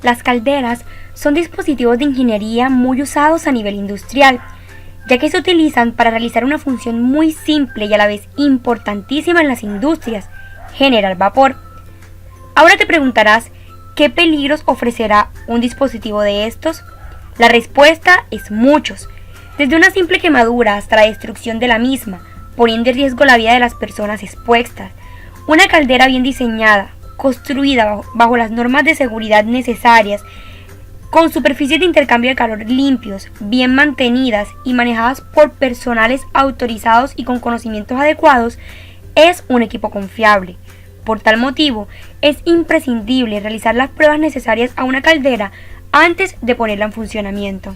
Las calderas son dispositivos de ingeniería muy usados a nivel industrial, ya que se utilizan para realizar una función muy simple y a la vez importantísima en las industrias: generar vapor. Ahora te preguntarás, ¿qué peligros ofrecerá un dispositivo de estos? La respuesta es muchos, desde una simple quemadura hasta la destrucción de la misma, poniendo en riesgo la vida de las personas expuestas. Una caldera bien diseñada, construida bajo las normas de seguridad necesarias, con superficies de intercambio de calor limpios, bien mantenidas y manejadas por personales autorizados y con conocimientos adecuados, es un equipo confiable. Por tal motivo, es imprescindible realizar las pruebas necesarias a una caldera antes de ponerla en funcionamiento.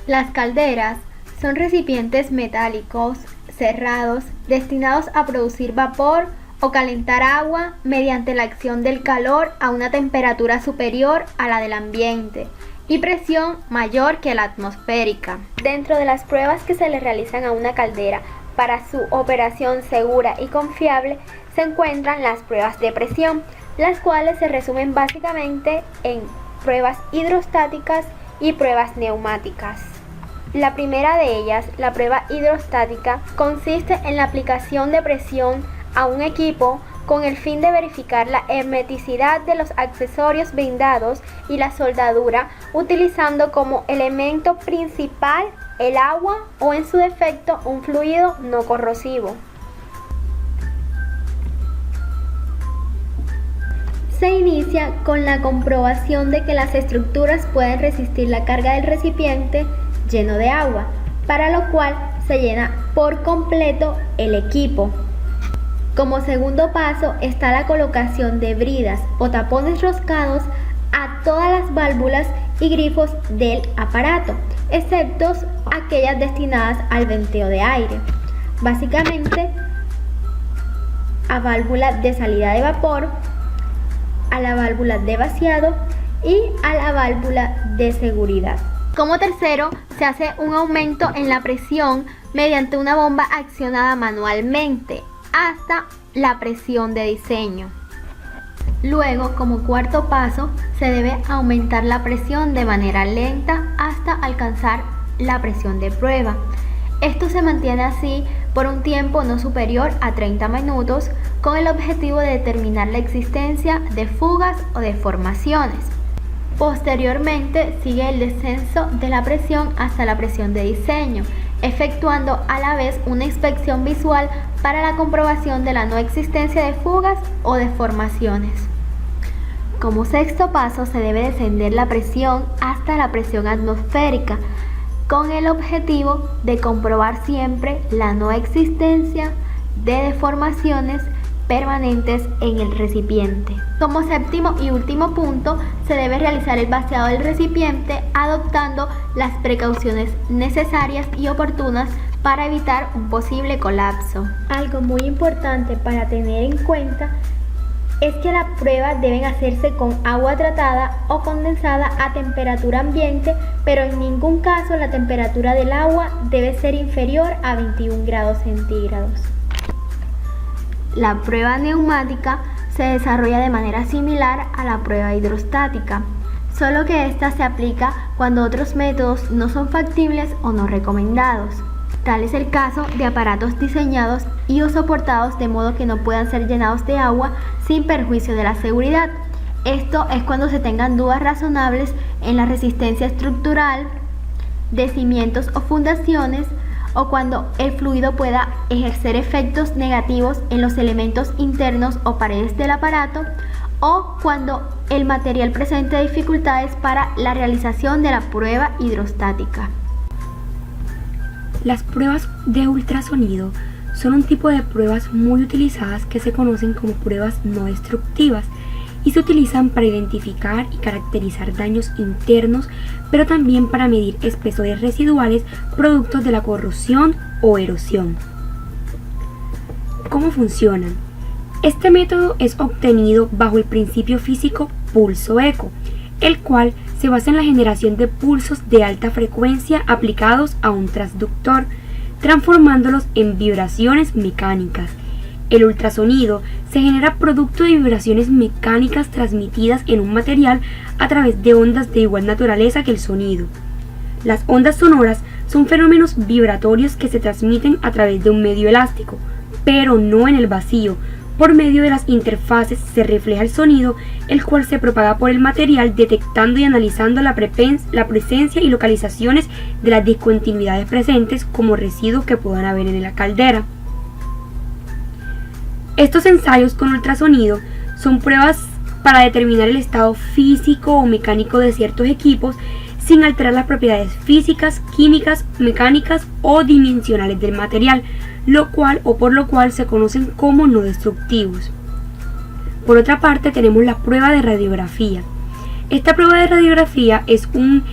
Las calderas son recipientes metálicos cerrados destinados a producir vapor o calentar agua mediante la acción del calor a una temperatura superior a la del ambiente y presión mayor que la atmosférica. Dentro de las pruebas que se le realizan a una caldera para su operación segura y confiable se encuentran las pruebas de presión, las cuales se resumen básicamente en pruebas hidrostáticas y pruebas neumáticas. La primera de ellas, la prueba hidrostática, consiste en la aplicación de presión a un equipo con el fin de verificar la hermeticidad de los accesorios blindados y la soldadura, utilizando como elemento principal el agua o, en su defecto, un fluido no corrosivo. Se inicia con la comprobación de que las estructuras pueden resistir la carga del recipiente lleno de agua, para lo cual se llena por completo el equipo. Como segundo paso está la colocación de bridas o tapones roscados a todas las válvulas y grifos del aparato, excepto aquellas destinadas al venteo de aire, básicamente a válvula de salida de vapor, a la válvula de vaciado y a la válvula de seguridad. Como tercero, se hace un aumento en la presión mediante una bomba accionada manualmente hasta la presión de diseño. Luego, como cuarto paso, se debe aumentar la presión de manera lenta hasta alcanzar la presión de prueba. Esto se mantiene así por un tiempo no superior a 30 minutos con el objetivo de determinar la existencia de fugas o deformaciones. Posteriormente sigue el descenso de la presión hasta la presión de diseño, efectuando a la vez una inspección visual para la comprobación de la no existencia de fugas o deformaciones. Como sexto paso se debe descender la presión hasta la presión atmosférica, con el objetivo de comprobar siempre la no existencia de deformaciones permanentes en el recipiente. Como séptimo y último punto, se debe realizar el vaciado del recipiente adoptando las precauciones necesarias y oportunas para evitar un posible colapso. Algo muy importante para tener en cuenta es que las pruebas deben hacerse con agua tratada o condensada a temperatura ambiente, pero en ningún caso la temperatura del agua debe ser inferior a 21 grados centígrados. La prueba neumática se desarrolla de manera similar a la prueba hidrostática, solo que esta se aplica cuando otros métodos no son factibles o no recomendados. Tal es el caso de aparatos diseñados y o soportados de modo que no puedan ser llenados de agua sin perjuicio de la seguridad. Esto es cuando se tengan dudas razonables en la resistencia estructural de cimientos o fundaciones, o cuando el fluido pueda ejercer efectos negativos en los elementos internos o paredes del aparato, o cuando el material presente dificultades para la realización de la prueba hidrostática. Las pruebas de ultrasonido son un tipo de pruebas muy utilizadas que se conocen como pruebas no destructivas y se utilizan para identificar y caracterizar daños internos, pero también para medir espesores residuales productos de la corrosión o erosión. ¿Cómo funcionan? Este método es obtenido bajo el principio físico pulso-eco, el cual se basa en la generación de pulsos de alta frecuencia aplicados a un transductor, transformándolos en vibraciones mecánicas. El ultrasonido se genera producto de vibraciones mecánicas transmitidas en un material a través de ondas de igual naturaleza que el sonido. Las ondas sonoras son fenómenos vibratorios que se transmiten a través de un medio elástico, pero no en el vacío. Por medio de las interfaces se refleja el sonido, el cual se propaga por el material detectando y analizando la presencia y localizaciones de las discontinuidades presentes como residuos que puedan haber en la caldera. Estos ensayos con ultrasonido son pruebas para determinar el estado físico o mecánico de ciertos equipos sin alterar las propiedades físicas, químicas, mecánicas o dimensionales del material, por lo cual se conocen como no destructivos. Por otra parte, tenemos la prueba de radiografía. Esta prueba de radiografía es un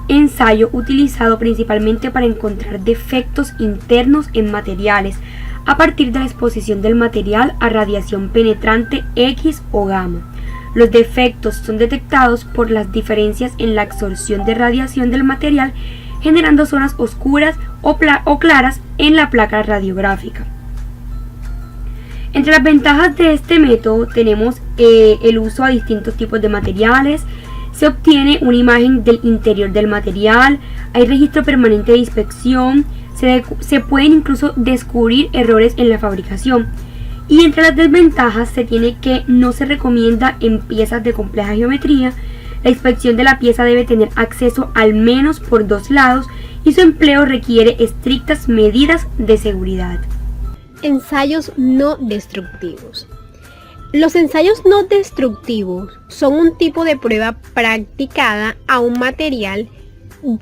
ensayo utilizado principalmente para encontrar defectos internos en materiales a partir de la exposición del material a radiación penetrante X o gamma. Los defectos son detectados por las diferencias en la absorción de radiación del material, generando zonas oscuras o claras en la placa radiográfica. Entre las ventajas de este método tenemos el uso a distintos tipos de materiales, se obtiene una imagen del interior del material, hay registro permanente de inspección, se pueden incluso descubrir errores en la fabricación. Y entre las desventajas se tiene que no se recomienda en piezas de compleja geometría. La inspección de la pieza debe tener acceso al menos por 2 lados y su empleo requiere estrictas medidas de seguridad. Ensayos no destructivos. Los ensayos no destructivos son un tipo de prueba practicada a un material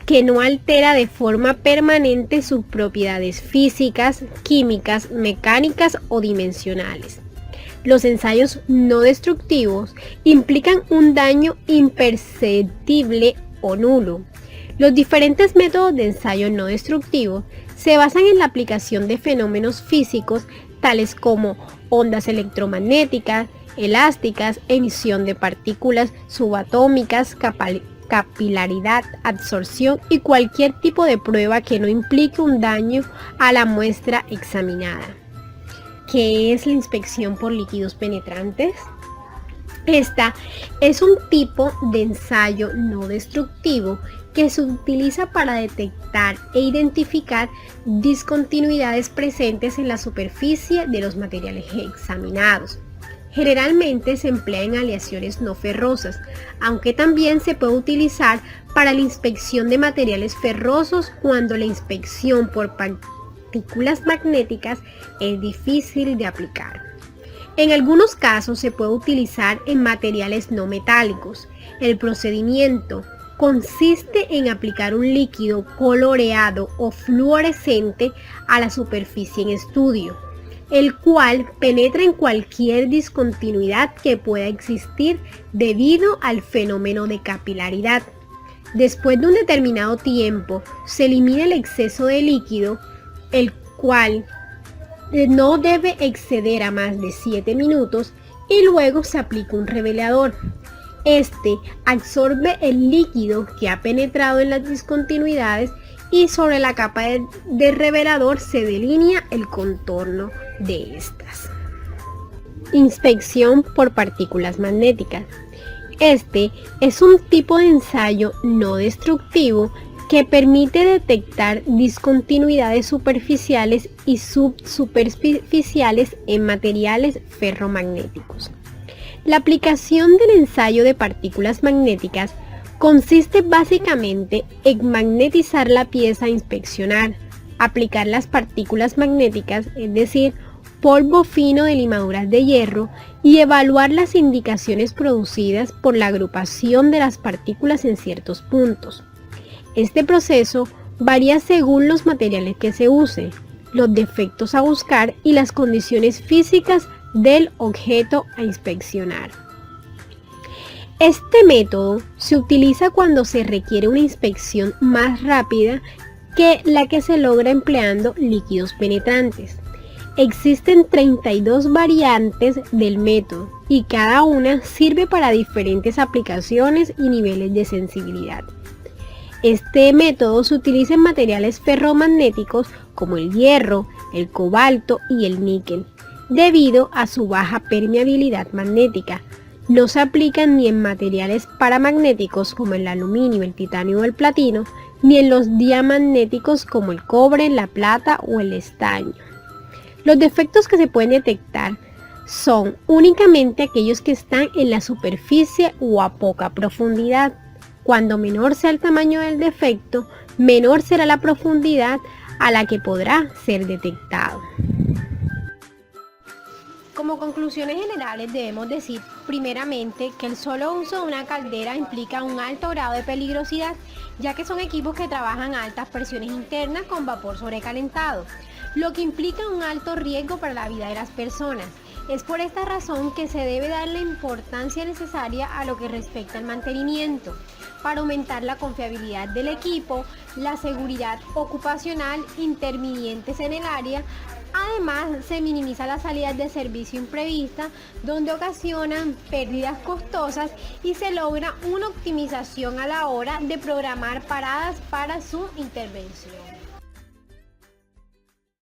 que no altera de forma permanente sus propiedades físicas, químicas, mecánicas o dimensionales. Los ensayos no destructivos implican un daño imperceptible o nulo. Los diferentes métodos de ensayo no destructivo se basan en la aplicación de fenómenos físicos tales como ondas electromagnéticas, elásticas, emisión de partículas subatómicas, capilaridad, absorción y cualquier tipo de prueba que no implique un daño a la muestra examinada. ¿Qué es la inspección por líquidos penetrantes? Esta es un tipo de ensayo no destructivo que se utiliza para detectar e identificar discontinuidades presentes en la superficie de los materiales examinados. Generalmente se emplea en aleaciones no ferrosas, aunque también se puede utilizar para la inspección de materiales ferrosos cuando la inspección por partículas magnéticas es difícil de aplicar. En algunos casos se puede utilizar en materiales no metálicos. El procedimiento consiste en aplicar un líquido coloreado o fluorescente a la superficie en estudio, el cual penetra en cualquier discontinuidad que pueda existir debido al fenómeno de capilaridad. Después de un determinado tiempo, se elimina el exceso de líquido, el cual no debe exceder a más de 7 minutos, y luego se aplica un revelador. Este absorbe el líquido que ha penetrado en las discontinuidades y sobre la capa de revelador se delinea el contorno de estas. Inspección por partículas magnéticas. Este es un tipo de ensayo no destructivo que permite detectar discontinuidades superficiales y subsuperficiales en materiales ferromagnéticos. La aplicación del ensayo de partículas magnéticas consiste básicamente en magnetizar la pieza a inspeccionar, aplicar las partículas magnéticas, es decir, polvo fino de limaduras de hierro, y evaluar las indicaciones producidas por la agrupación de las partículas en ciertos puntos. Este proceso varía según los materiales que se use, los defectos a buscar y las condiciones físicas del objeto a inspeccionar. Este método se utiliza cuando se requiere una inspección más rápida que la que se logra empleando líquidos penetrantes. Existen 32 variantes del método y cada una sirve para diferentes aplicaciones y niveles de sensibilidad. Este método se utiliza en materiales ferromagnéticos como el hierro, el cobalto y el níquel. debido a su baja permeabilidad magnética. No se aplican ni en materiales paramagnéticos como el aluminio, el titanio o el platino, ni en los diamagnéticos como el cobre, la plata o el estaño. Los defectos que se pueden detectar son únicamente aquellos que están en la superficie o a poca profundidad. Cuando menor sea el tamaño del defecto, menor será la profundidad a la que podrá ser detectado. Como conclusiones generales debemos decir primeramente que el solo uso de una caldera implica un alto grado de peligrosidad, ya que son equipos que trabajan a altas presiones internas con vapor sobrecalentado, lo que implica un alto riesgo para la vida de las personas. Es por esta razón que se debe dar la importancia necesaria a lo que respecta al mantenimiento, para aumentar la confiabilidad del equipo, la seguridad ocupacional, intervinientes en el área. Además, se minimiza las salidas de servicio imprevista, donde ocasionan pérdidas costosas y se logra una optimización a la hora de programar paradas para su intervención.